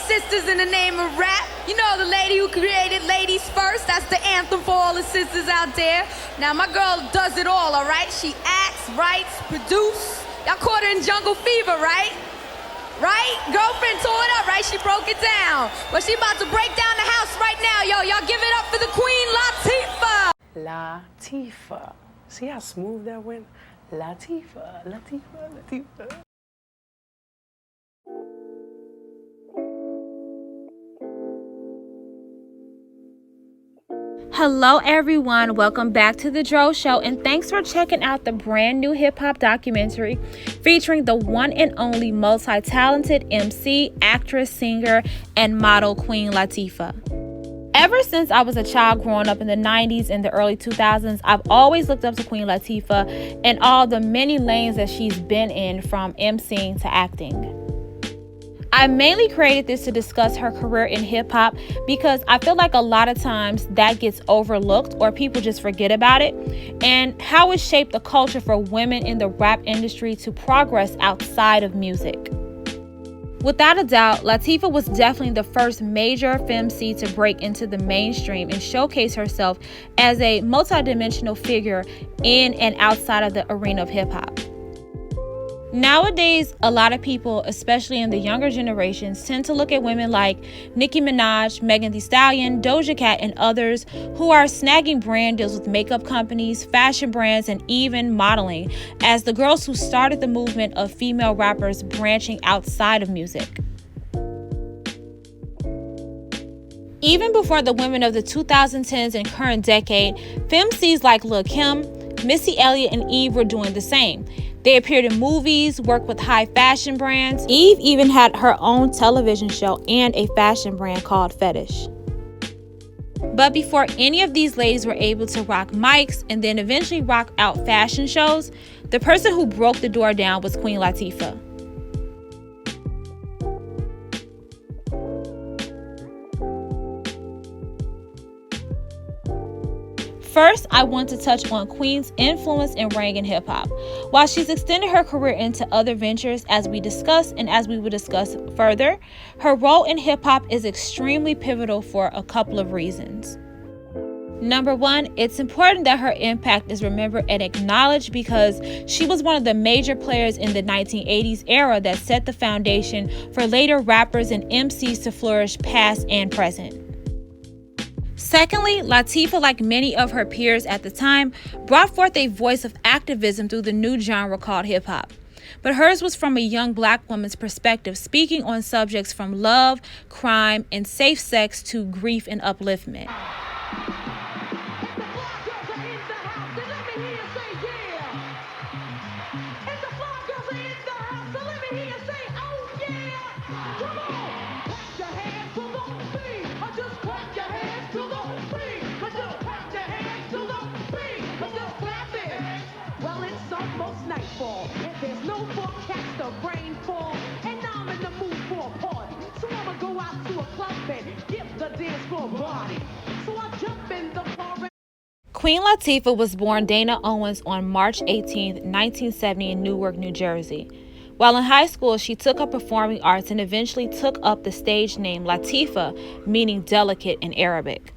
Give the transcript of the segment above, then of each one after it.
sisters in the name of rap. You know the lady who created Ladies First. That's the anthem for all the sisters out there. Now my girl does it all right? She acts, writes, produces. Y'all caught her in Jungle Fever, right? Right? Girlfriend tore it up, right? She broke it down. But she about to break down the house right now, yo. Y'all give it up for the Queen Latifah. Latifah. See how smooth that went? Latifah, Latifah, Latifah. Hello everyone, welcome back to The Dro Show, and thanks for checking out the brand new hip-hop documentary featuring the one and only multi-talented MC, actress, singer, and model Queen Latifah. Ever since I was a child growing up in the 90s and the early 2000s, I've always looked up to Queen Latifah and all the many lanes that she's been in, from MCing to acting. I mainly created this to discuss her career in hip-hop because I feel like a lot of times that gets overlooked or people just forget about it, and how it shaped the culture for women in the rap industry to progress outside of music. Without a doubt, Latifah was definitely the first major femcee to break into the mainstream and showcase herself as a multidimensional figure in and outside of the arena of hip-hop. Nowadays, a lot of people, especially in the younger generations, tend to look at women like Nicki Minaj, Megan Thee Stallion, Doja Cat, and others who are snagging brand deals with makeup companies, fashion brands, and even modeling as the girls who started the movement of female rappers branching outside of music. Even before the women of the 2010s and current decade, femcees like Lil' Kim, Missy Elliott, and Eve were doing the same. They appeared in movies, worked with high fashion brands. Eve even had her own television show and a fashion brand called Fetish. But before any of these ladies were able to rock mics and then eventually rock out fashion shows, the person who broke the door down was Queen Latifah. First, I want to touch on Queen's influence and reign in hip-hop. While she's extended her career into other ventures, as we discussed and as we will discuss further, her role in hip-hop is extremely pivotal for a couple of reasons. Number one, it's important that her impact is remembered and acknowledged because she was one of the major players in the 1980s era that set the foundation for later rappers and MCs to flourish past and present. Secondly, Latifah, like many of her peers at the time, brought forth a voice of activism through the new genre called hip-hop. But hers was from a young black woman's perspective, speaking on subjects from love, crime, and safe sex to grief and upliftment. Queen Latifah was born Dana Owens on March 18, 1970 in Newark, New Jersey. While in high school, she took up performing arts and eventually took up the stage name Latifah, meaning delicate in Arabic.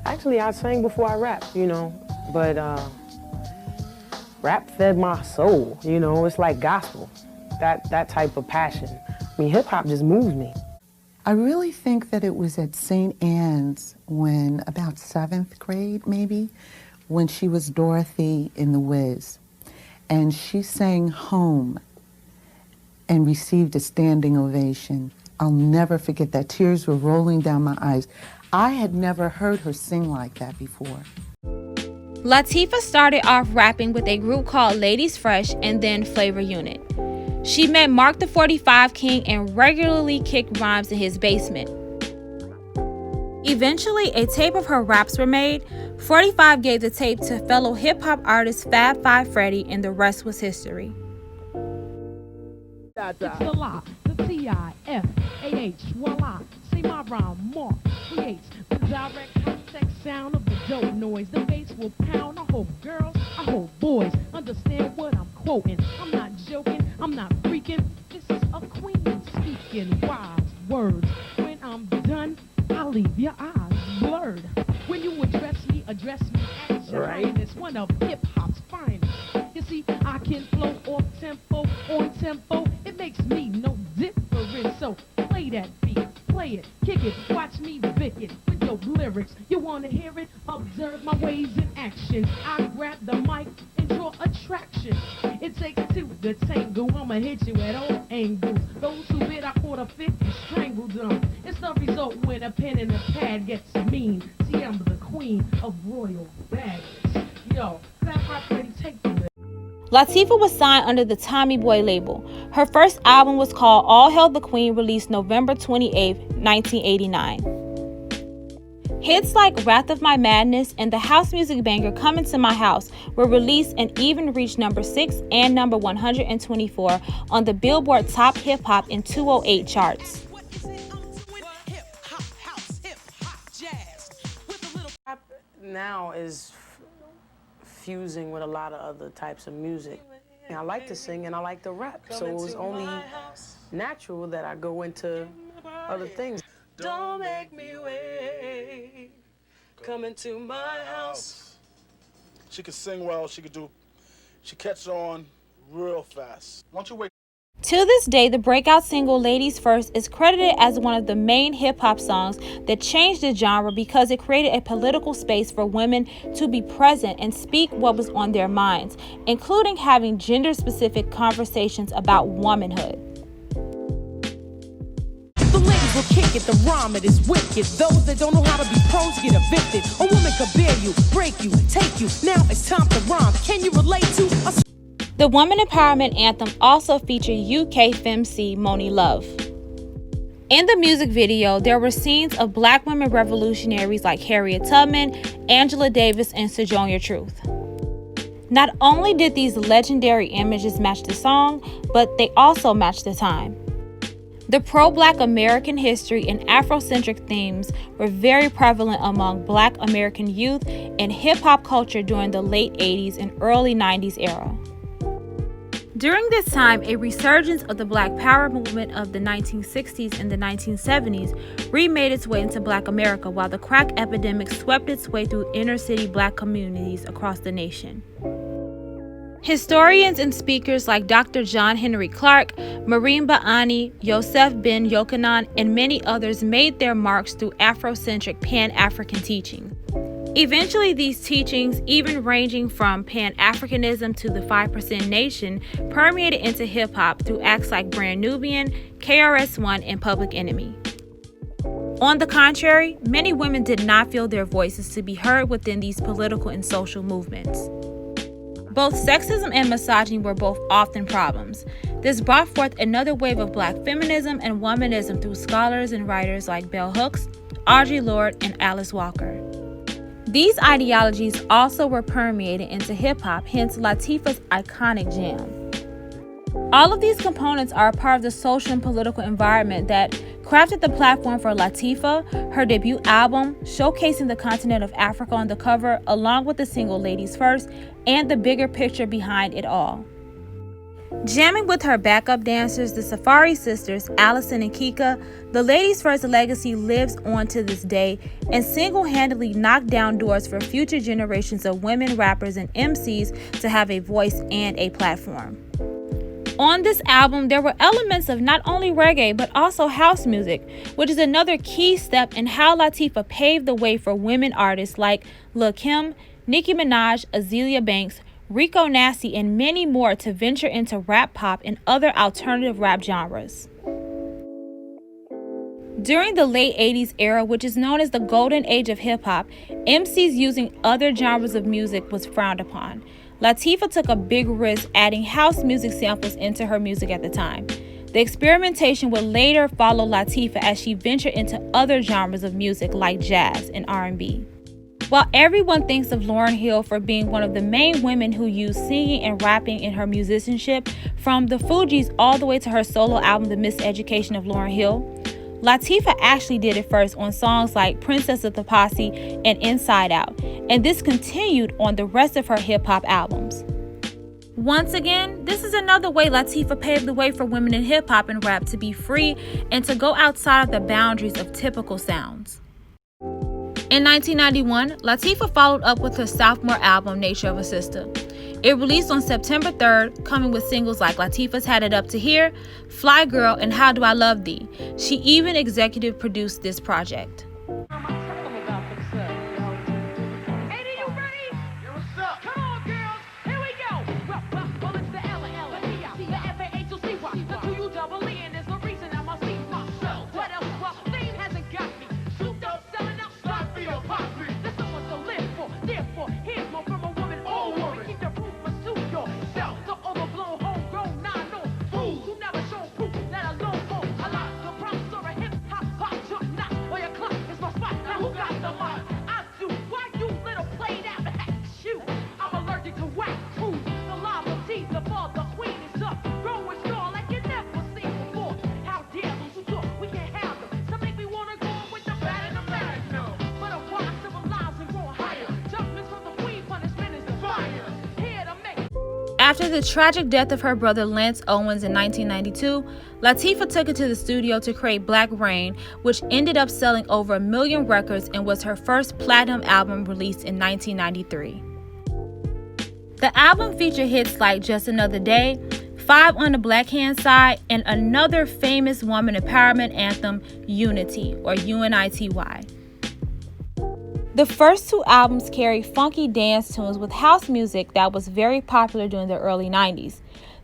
Actually, I sang before I rapped, but rap fed my soul, it's like gospel, that type of passion. I mean, hip-hop just moves me. I really think that it was at St. Anne's when, about 7th grade maybe, when she was Dorothy in The Wiz. And she sang Home and received a standing ovation. I'll never forget that. Tears were rolling down my eyes. I had never heard her sing like that before. Latifah started off rapping with a group called Ladies Fresh and then Flavor Unit. She met Mark the 45 King and regularly kicked rhymes in his basement. Eventually, a tape of her raps were made. 45 gave the tape to fellow hip-hop artist Fab Five Freddy, and the rest was history. It's the La, the T-I-F-A-H, voila. Say my rhyme, Mark creates the direct context sound of the dope noise. The bass will pound. I hope girls, I hope boys understand what I'm quoting. I'm not joking, I'm not freaking. This is a queen speaking wise words. your eyes blurred. When you address me as your highness, one of hip-hop's finest. You see, I can flow off tempo, on tempo. It makes me no different. So play that beat, play it, kick it, watch me vic it with your lyrics. You wanna hear it? Observe my ways and actions. I grab the mic and draw attraction. It takes two to tango. I'ma hit you at all angles. Those who bid I caught a fit and strangled them. It's the result when a pen and a pad gets mean. See, I'm the queen of royal badness. Yo, clap rock ready, take the list. Latifah was signed under the Tommy Boy label. Her first album was called All Hail the Queen, released November 28, 1989. Hits like Wrath of My Madness and the house music banger Come Into My House were released and even reached number 6 and number 124 on the Billboard Top Hip Hop and 208 charts. Rap now is fusing with a lot of other types of music. I like to sing and I like to rap, so it was only natural that I go into other things. Don't make me wait. Come into my house. She could sing well, she catches on real fast. Once you wait. To this day, the breakout single Ladies First is credited as one of the main hip-hop songs that changed the genre because it created a political space for women to be present and speak what was on their minds, including having gender-specific conversations about womanhood. The ladies will kick it, the rhyme it is wicked. Those that don't know how to be pros get evicted. A woman could bear you, break you, take you. Now it's time to rhyme. Can you relate to a The woman empowerment anthem also featured UK femcee Moni Love. In the music video, there were scenes of black women revolutionaries like Harriet Tubman, Angela Davis, and Sojourner Truth. Not only did these legendary images match the song, but they also matched the time. The pro-black American history and Afrocentric themes were very prevalent among black American youth and hip-hop culture during the late 80s and early 90s era. During this time, a resurgence of the Black Power movement of the 1960s and the 1970s remade its way into Black America, while the crack epidemic swept its way through inner-city Black communities across the nation. Historians and speakers like Dr. John Henry Clark, Maureen Ba'ani, Yosef Ben Yochanan, and many others made their marks through Afrocentric Pan-African teaching. Eventually, these teachings, even ranging from Pan-Africanism to the 5% Nation, permeated into hip-hop through acts like Brand Nubian, KRS-One, and Public Enemy. On the contrary, many women did not feel their voices to be heard within these political and social movements. Both sexism and misogyny were both often problems. This brought forth another wave of black feminism and womanism through scholars and writers like Bell Hooks, Audre Lorde, and Alice Walker. These ideologies also were permeated into hip-hop, hence Latifah's iconic jam. All of these components are a part of the social and political environment that crafted the platform for Latifah, her debut album, showcasing the continent of Africa on the cover, along with the single Ladies First, and the bigger picture behind it all. Jamming with her backup dancers, the Safari Sisters, Allison and Kika, the Ladies First legacy lives on to this day and single-handedly knocked down doors for future generations of women rappers and MCs to have a voice and a platform. On this album, there were elements of not only reggae, but also house music, which is another key step in how Latifah paved the way for women artists like Lil' Kim, Nicki Minaj, Azealia Banks, Rico Nasty, and many more to venture into rap pop and other alternative rap genres. During the late 80s era, which is known as the golden age of hip-hop, MCs using other genres of music was frowned upon. Latifah took a big risk adding house music samples into her music at the time. The experimentation would later follow Latifah as she ventured into other genres of music like jazz and R&B. While everyone thinks of Lauryn Hill for being one of the main women who used singing and rapping in her musicianship, from the Fugees all the way to her solo album The Miseducation of Lauryn Hill, Latifah actually did it first on songs like Princess of the Posse and Inside Out, and this continued on the rest of her hip-hop albums. Once again, this is another way Latifah paved the way for women in hip-hop and rap to be free and to go outside of the boundaries of typical sounds. In 1991, Latifah followed up with her sophomore album, Nature of a Sister. It released on September 3rd, coming with singles like Latifah's Had It Up to Here, Fly Girl, and How Do I Love Thee. She even executive produced this project. After the tragic death of her brother Lance Owens in 1992, Latifah took it to the studio to create Black Rain, which ended up selling over 1 million records and was her first platinum album released in 1993. The album featured hits like Just Another Day, 5 on the Black Hand Side, and another famous woman empowerment anthem, Unity, or UNITY. The first 2 albums carried funky dance tunes with house music that was very popular during the early 90s.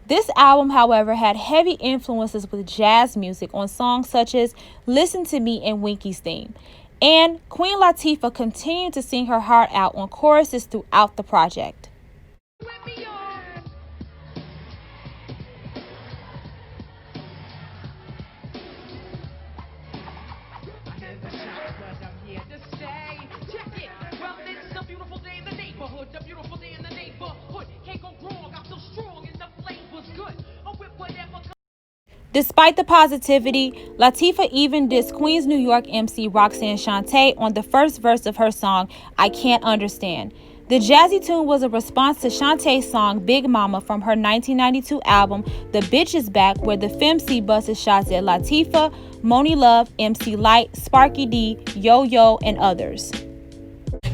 This album, however, had heavy influences with jazz music on songs such as Listen to Me and Winky's Theme. And Queen Latifah continued to sing her heart out on choruses throughout the project. Despite the positivity, Latifah even dissed Queens New York MC Roxanne Shante on the first verse of her song, I Can't Understand. The jazzy tune was a response to Shantae's song Big Mama from her 1992 album The Bitch Is Back, where the femcee busted shots at Latifah, Moni Love, MC Light, Sparky D, Yo Yo, and others.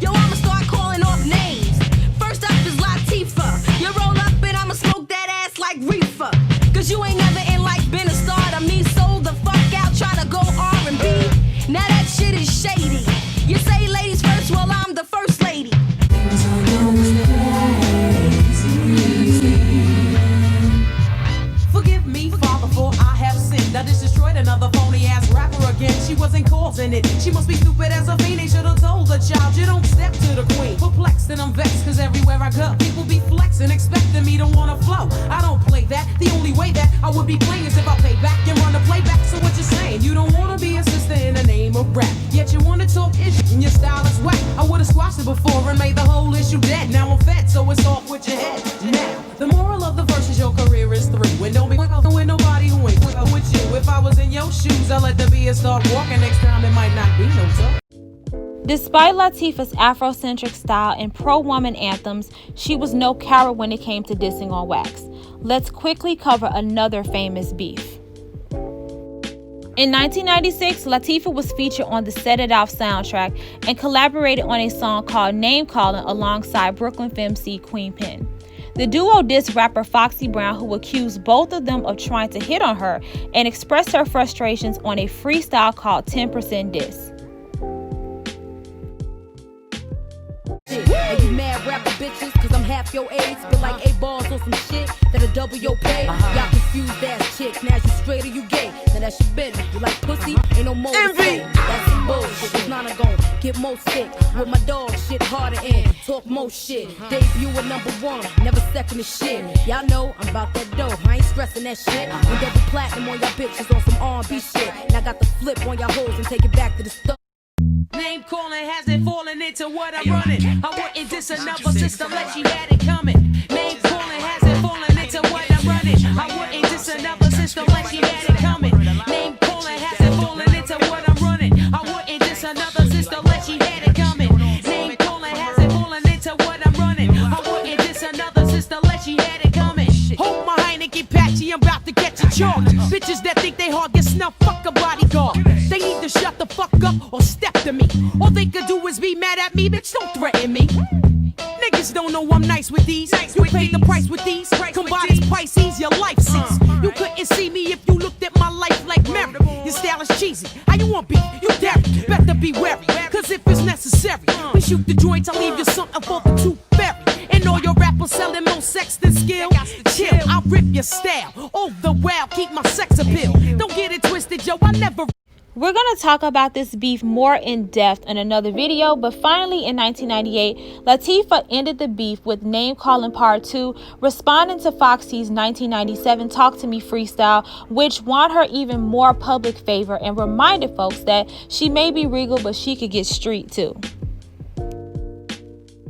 Yo, I'ma start calling off names. First up is Latifah. You roll up and I'ma smoke that ass like reefer. Cause you ain't never in life been a star to me. So the fuck out trying to go R&B. Now that shit is shady. You say ladies first, well I'm the first lady. Forgive me, Father, for I have sinned. I just destroyed another phony ass rapper again. She wasn't causing it. She must be stupid as a fiend. They should've told the child you don't step to the queen. Perplexed and I'm vexed cause everywhere I go people be flexing, expecting me to wanna flow. I don't play that. The only way that I would be playing is if I pay back and run the playback. So what you saying? You don't wanna be a sister in the name of rap, yet you wanna talk issue and your style is whack. I would've squashed it before and made the whole issue dead. Now I'm fed, so it's off with your head. Now the moral of the verse is your career is through, and don't be with nobody who ain't with you. If I was in your shoes, I'll let the beer start walking. Next time it might not be no talk. Despite Latifah's Afrocentric style and pro-woman anthems, she was no coward when it came to dissing on wax. Let's quickly cover another famous beef. In 1996, Latifah was featured on the Set It Off soundtrack and collaborated on a song called Name Calling alongside Brooklyn femcee Queen Pen. The duo dissed rapper Foxy Brown, who accused both of them of trying to hit on her, and expressed her frustrations on a freestyle called 10% Diss. And you mad rapper bitches, cause I'm half your age. Feel like 8 balls on some shit that'll double your pay. Y'all confused ass chicks, now you straight or you gay. Now that's your business. You like pussy, ain't no more to say. That's some bullshit, it's not a gon' get more sick. With my dog shit harder in, talk more shit. Debut at #1, never second to shit. Y'all know I'm about that dough, I ain't stressing that shit. We double platinum on y'all bitches on some R&B shit. Now I got the flip on y'all hoes and take it back to the store. Name calling hasn't fallen into what I'm running. I wouldn't diss another sister unless she had it coming. Name calling hasn't fallen into what I'm running. I wouldn't diss another sister unless she had it coming. Name calling hasn't fallen into what I'm running. I wouldn't diss another sister unless she had it coming. Name calling hasn't fallen into what I'm running. I wouldn't diss another sister unless she had it coming. Hold my Heineken patchy, I'm about to get you chalked. Bitches that think they hard get snuffed, fuck a bodyguard. They need to shut the fuck up or step to me. All they could do is be don't know I'm nice with these. You paid the price with these. Come by this Pisces, your life cease. You couldn't see me if you looked at my life like Mary. Your style is cheesy. How you want beef? You dare. Better be wary. Cause if it's necessary, we shoot the joints, I'll leave you something for the tooth fairy. And all your rappers selling more sex than skill. Chill, I'll rip your style. All the while, keep my sex appeal. Don't get it twisted, yo, I never. We're going to talk about this beef more in depth in another video, but finally in 1998, Latifah ended the beef with Name Calling Part 2, responding to Foxy's 1997 Talk to Me freestyle, which won her even more public favor and reminded folks that she may be regal, but she could get street too.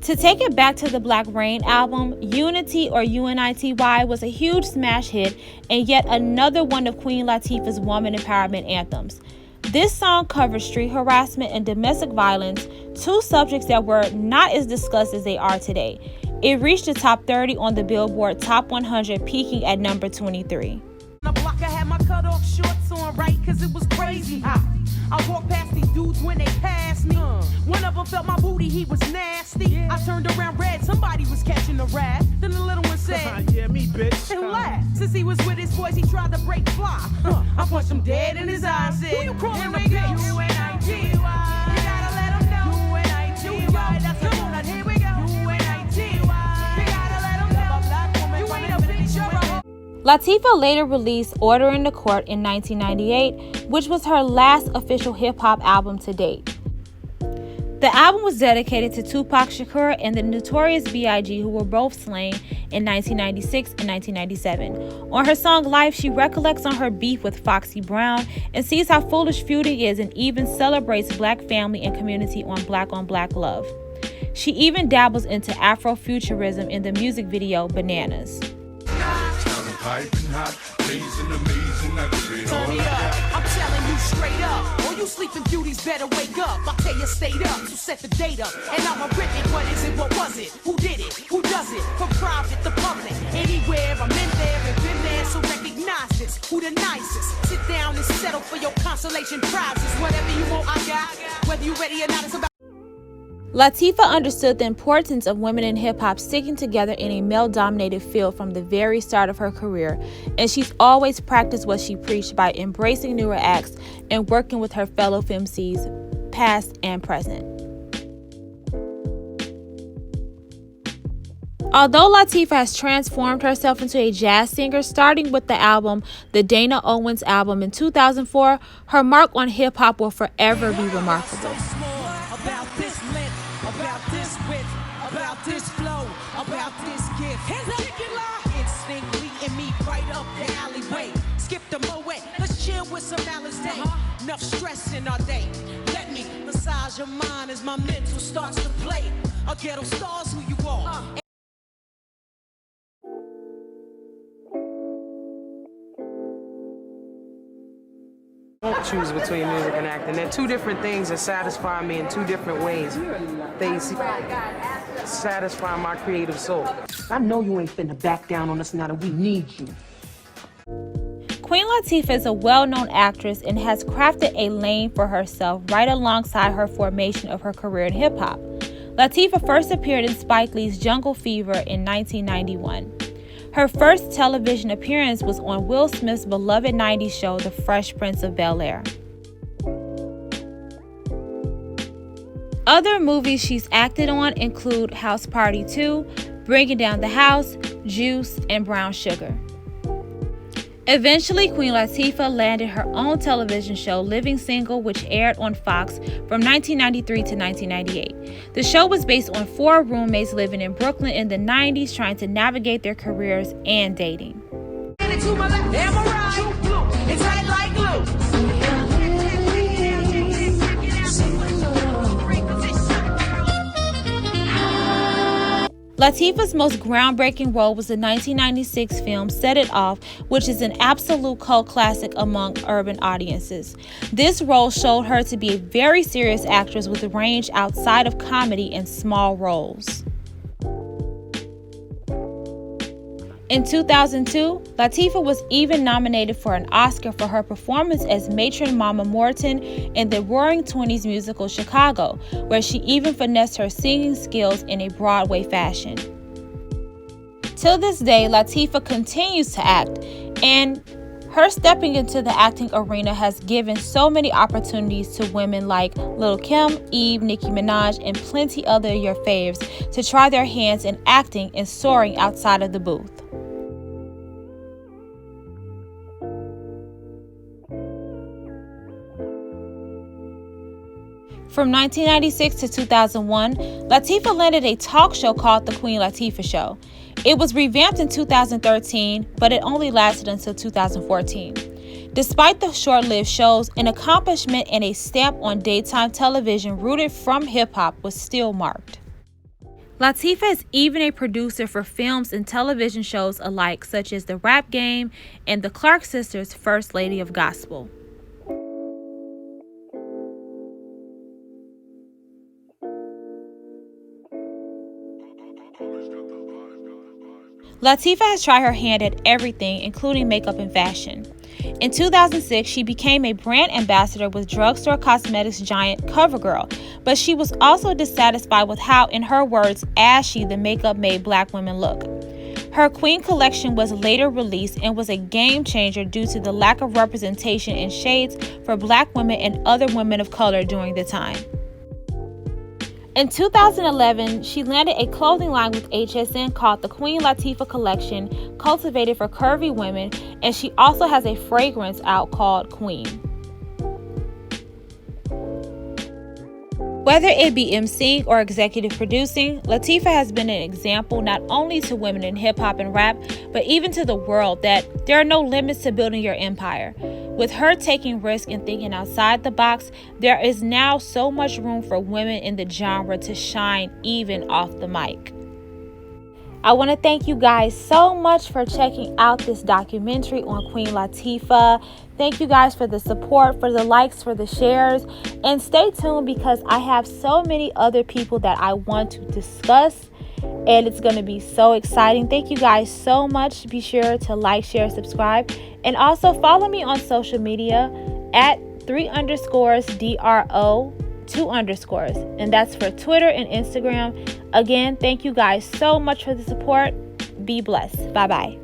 To take it back to the Black Rain album, Unity or UNITY was a huge smash hit and yet another one of Queen Latifah's woman empowerment anthems. This song covers street harassment and domestic violence, two subjects that were not as discussed as they are today. It reached the top 30 on the Billboard Top 100, peaking at number 23. The block, I had my cut off shorts on, right? Cause it was crazy hot. I walked past these dudes when they passed me. One of them felt my booty, he was nasty. I turned around red, somebody was catching a rat. Then the little one said, yeah, me, bitch. And laughed. Since he was with his boys, he tried to break fly. I punched him dead in his eyes and said, who you calling a bitch? UNITY. You gotta let him know. UNITY. That's come on, here we go. UNITY. You gotta let him know. You ain't a bitch, you're a hoe. Latifah later released Order in the Court in 1998, which was her last official hip-hop album to date. The album was dedicated to Tupac Shakur and the Notorious B.I.G., who were both slain in 1996 and 1997. On her song Life, she recollects on her beef with Foxy Brown and sees how foolish feuding is and even celebrates Black family and community on Black love. She even dabbles into Afrofuturism in the music video Bananas. Turn it up, I'm telling you straight up. All you sleeping beauties better wake up. I tell you stayed up, so set the date up. And I'm a rhythmic, what is it, what was it? Who did it, who does it? From private to public, anywhere I'm in there and been there. So recognize this, who the nicest? Sit down and settle for your consolation prizes. Whatever you want, I got. Whether you ready or not, it's about. Latifah understood the importance of women in hip-hop sticking together in a male-dominated field from the very start of her career, and she's always practiced what she preached by embracing newer acts and working with her fellow femcees, past and present. Although Latifah has transformed herself into a jazz singer, starting with the album The Dana Owens Album in 2004, her mark on hip-hop will forever be remarkable. About this length, about this width, about this flow, about this gift. Particular instinct leading me right up the alleyway. Skip the moet, let's chill with some Alice Day. Enough stress in our day. Let me massage your mind as my mental starts to play. A ghetto star's who you are. I don't choose between music and acting. They're two different things that satisfy me in two different ways. They satisfy my creative soul. I know you ain't finna back down on us now that we need you. Queen Latifah is a well-known actress and has crafted a lane for herself right alongside her formation of her career in hip-hop. Latifah first appeared in Spike Lee's Jungle Fever in 1991. Her first television appearance was on Will Smith's beloved 90s show, The Fresh Prince of Bel-Air. Other movies she's acted on include House Party 2, Bringing Down the House, Juice, and Brown Sugar. Eventually, Queen Latifah landed her own television show, Living Single, which aired on Fox from 1993 to 1998. The show was based on 4 roommates living in Brooklyn in the 90s, trying to navigate their careers and dating. Latifah's most groundbreaking role was the 1996 film Set It Off, which is an absolute cult classic among urban audiences. This role showed her to be a very serious actress with a range outside of comedy and small roles. In 2002, Latifah was even nominated for an Oscar for her performance as matron Mama Morton in the Roaring Twenties musical Chicago, where she even finessed her singing skills in a Broadway fashion. Till this day, Latifah continues to act, and her stepping into the acting arena has given so many opportunities to women like Lil' Kim, Eve, Nicki Minaj, and plenty other your faves to try their hands in acting and soaring outside of the booth. From 1996 to 2001, Latifah landed a talk show called The Queen Latifah Show. It was revamped in 2013, but it only lasted until 2014. Despite the short-lived shows, an accomplishment and a stamp on daytime television rooted from hip-hop was still marked. Latifah is even a producer for films and television shows alike, such as The Rap Game and the Clark Sisters' First Lady of Gospel. Latifah has tried her hand at everything, including makeup and fashion. In 2006, she became a brand ambassador with drugstore cosmetics giant CoverGirl, but she was also dissatisfied with how, in her words, ashy the makeup made Black women look. Her Queen collection was later released and was a game changer due to the lack of representation in shades for Black women and other women of color during the time. In 2011, she landed a clothing line with HSN called the Queen Latifah Collection, cultivated for curvy women, and she also has a fragrance out called Queen. Whether it be emceeing or executive producing, Latifah has been an example not only to women in hip-hop and rap, but even to the world that there are no limits to building your empire. With her taking risks and thinking outside the box, there is now so much room for women in the genre to shine even off the mic. I want to thank you guys so much for checking out this documentary on Queen Latifah. Thank you guys for the support, for the likes, for the shares, and stay tuned because I have so many other people that I want to discuss, and it's going to be so exciting. Thank you guys so much. Be sure to like, share, subscribe, and also follow me on social media at 3_DRO 2_, and that's for Twitter and Instagram. Again, thank you guys so much for the support. Be blessed. Bye-bye.